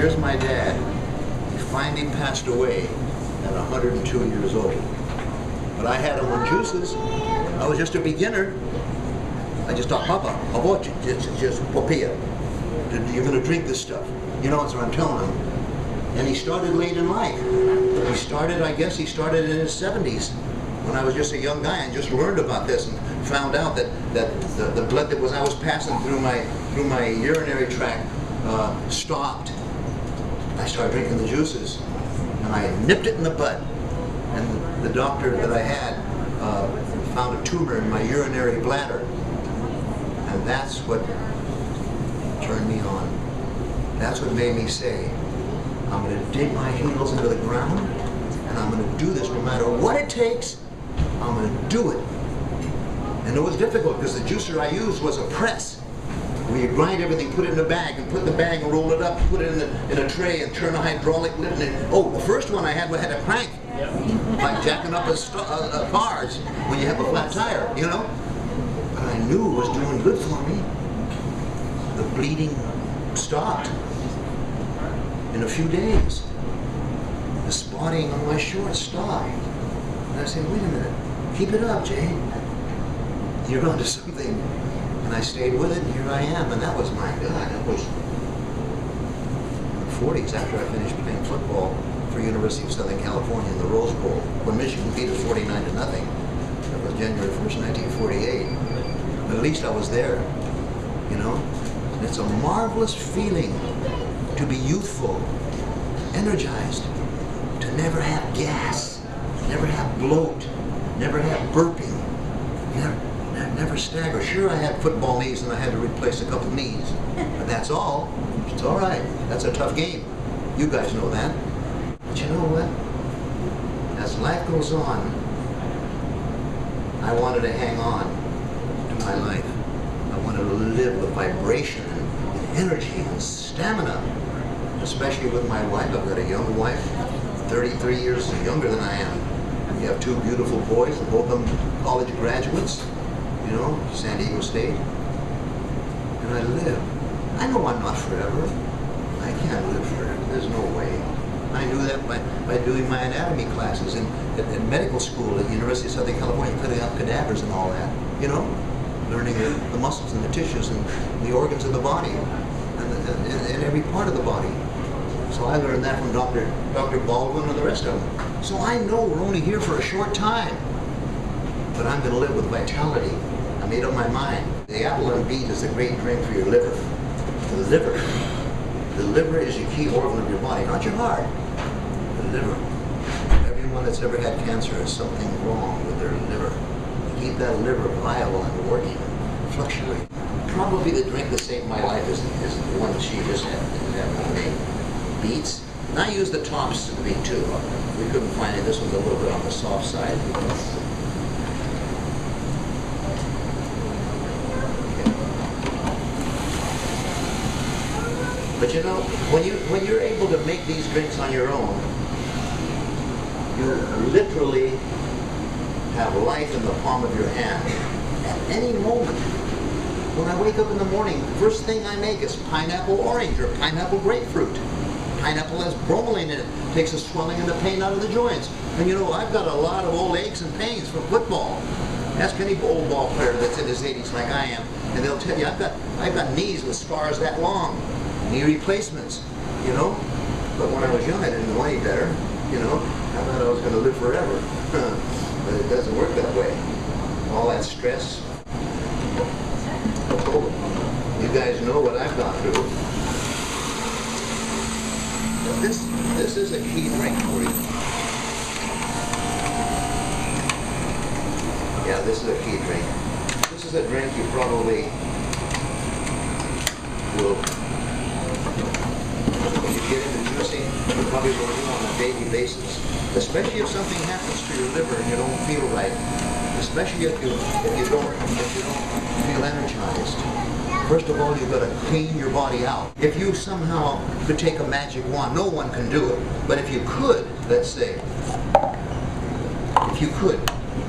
Here's my dad. He finally passed away at 102 years old. But I had him on juices. I was just a beginner. I just thought, Papa, I want you. Just papilla. You're going to drink this stuff. You know, that's what I'm telling him. And he started late in life. He started, I guess he started in his 70s when I was just a young guy and just learned about this and found out that the blood that I was passing through my urinary tract stopped. I started drinking the juices and I nipped it in the bud. And the doctor that I had found a tumor in my urinary bladder. And that's what turned me on. That's what made me say, I'm going to dig my heels into the ground and I'm going to do this no matter what it takes. I'm going to do it. And it was difficult because the juicer I used was a press. Where you grind everything, put it in a bag, and put the bag and roll it up, put it in a tray and turn a hydraulic lid in it. Oh, the first one I had a crank. Like jacking up cars when you have a flat tire, you know? But I knew it was doing good for me. The bleeding stopped in a few days. The spotting on my shorts stopped. And I said, wait a minute, keep it up, Jay. You're onto something. And I stayed with it, and here I am. And that was, my God, that was in the 40s after I finished playing football for University of Southern California in the Rose Bowl, when Michigan beat us 49-0. That was January 1st, 1948. But at least I was there, you know? And it's a marvelous feeling to be youthful, energized, to never have gas, never have bloat, never have burping, never stagger. Sure, I had football knees and I had to replace a couple knees, but that's all. It's all right. That's a tough game. You guys know that. But you know what? As life goes on, I wanted to hang on to my life. I wanted to live with vibration and energy and stamina, especially with my wife. I've got a young wife, 33 years younger than I am. We have two beautiful boys, both of them college graduates, you know, San Diego State. And I live. I know I'm not forever. I can't live forever. There's no way. I knew that by doing my anatomy classes in medical school at the University of Southern California, cutting out cadavers and all that, you know, learning the muscles and the tissues and the organs of the body and every part of the body. So I learned that from Dr. Baldwin and the rest of them. So I know we're only here for a short time, but I'm going to live with vitality. I made up my mind. The apple and beet is a great drink for your liver. The liver. The liver is your key organ of your body, not your heart. The liver. Everyone that's ever had cancer has something wrong with their liver. To keep that liver viable and working, fluctuate. Probably the drink that saved my life is the one that she just had with me. Beets. And I used the tops of the beet too. We couldn't find it. This was a little bit on the soft side. But you know, when you're able to make these drinks on your own, you literally have life in the palm of your hand at any moment. When I wake up in the morning, the first thing I make is pineapple orange or pineapple grapefruit. Pineapple has bromelain in it, takes the swelling and the pain out of the joints. And you know, I've got a lot of old aches and pains from football. Ask any old ball player that's in his 80s like I am, and they'll tell you, I've got knees with scars that long. Knee replacements, you know. But when I was young, I didn't know any better, you know. I thought I was going to live forever. But it doesn't work that way. All that stress. Oh, you guys know what I've gone through. But this is a key drink for you. Yeah, this is a key drink. This is a drink you probably will. When you get into juicing, you probably will do on a daily basis. Especially if something happens to your liver and you don't feel right. Especially if you don't feel energized. First of all, you've got to clean your body out. If you somehow could take a magic wand, no one can do it. But if you could, let's say, if you could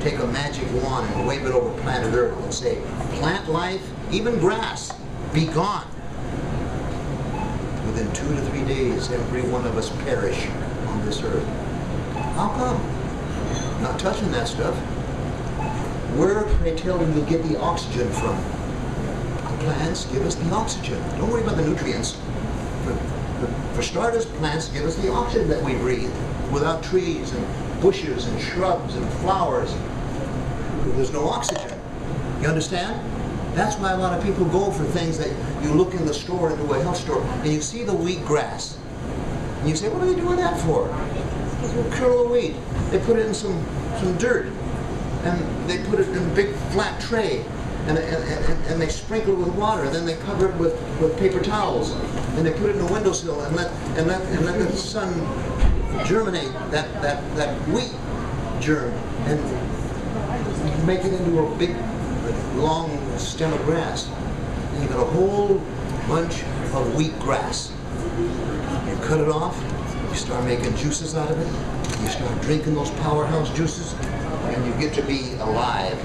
take a magic wand and wave it over planet Earth and say, plant life, even grass, be gone. within 2 to 3 days, every one of us perish on this earth. How come? Not touching that stuff. Where, pray tell, do we get the oxygen from? The plants give us the oxygen. Don't worry about the nutrients. For starters, plants give us the oxygen that we breathe. Without trees and bushes and shrubs and flowers, there's no oxygen. You understand? That's why a lot of people go for things that you look in the store, into a health store, and you see the wheat grass. And you say, what are they doing that for? It's a kernel of wheat. They put it in some dirt, and they put it in a big flat tray, and they sprinkle it with water, and then they cover it with paper towels, and they put it in a windowsill and let the sun germinate that wheat germ and make it into a big long stem of grass. And you got a whole bunch of wheat grass. You cut it off, you start making juices out of it, you start drinking those powerhouse juices, and you get to be alive.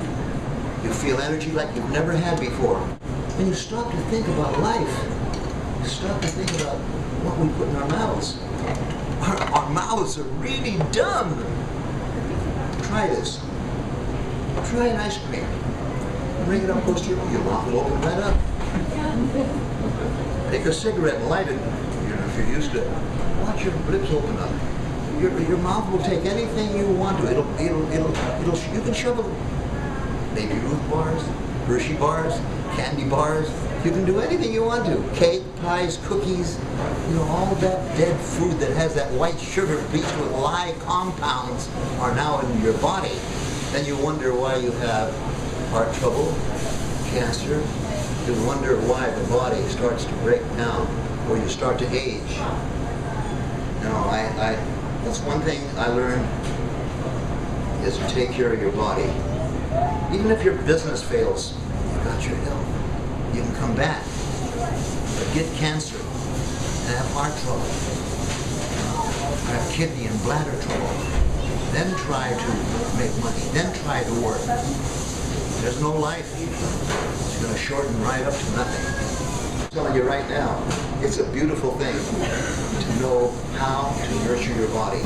You feel energy like you've never had before. And you stop to think about life. You stop to think about what we put in our mouths. Our mouths are really dumb. Try this. Try an ice cream. Bring it up close to your mouth will open right up. Take a cigarette and light it. If you're used to it, watch your lips open up. Your mouth will take anything you want to. You can shove Baby Ruth bars, Hershey bars, candy bars. You can do anything you want to. Cake, pies, cookies, all that dead food that has that white sugar bleached with lye compounds are now in your body. Then you wonder why you have heart trouble, cancer. You wonder why the body starts to break down or you start to age. That's one thing I learned is to take care of your body. Even if your business fails, you got your health. You can come back, but get cancer and have heart trouble, have kidney and bladder trouble. Then try to make money. Then try to work. There's no life. It's going to shorten right up to nothing. I'm telling you right now, it's a beautiful thing to know how to nurture your body.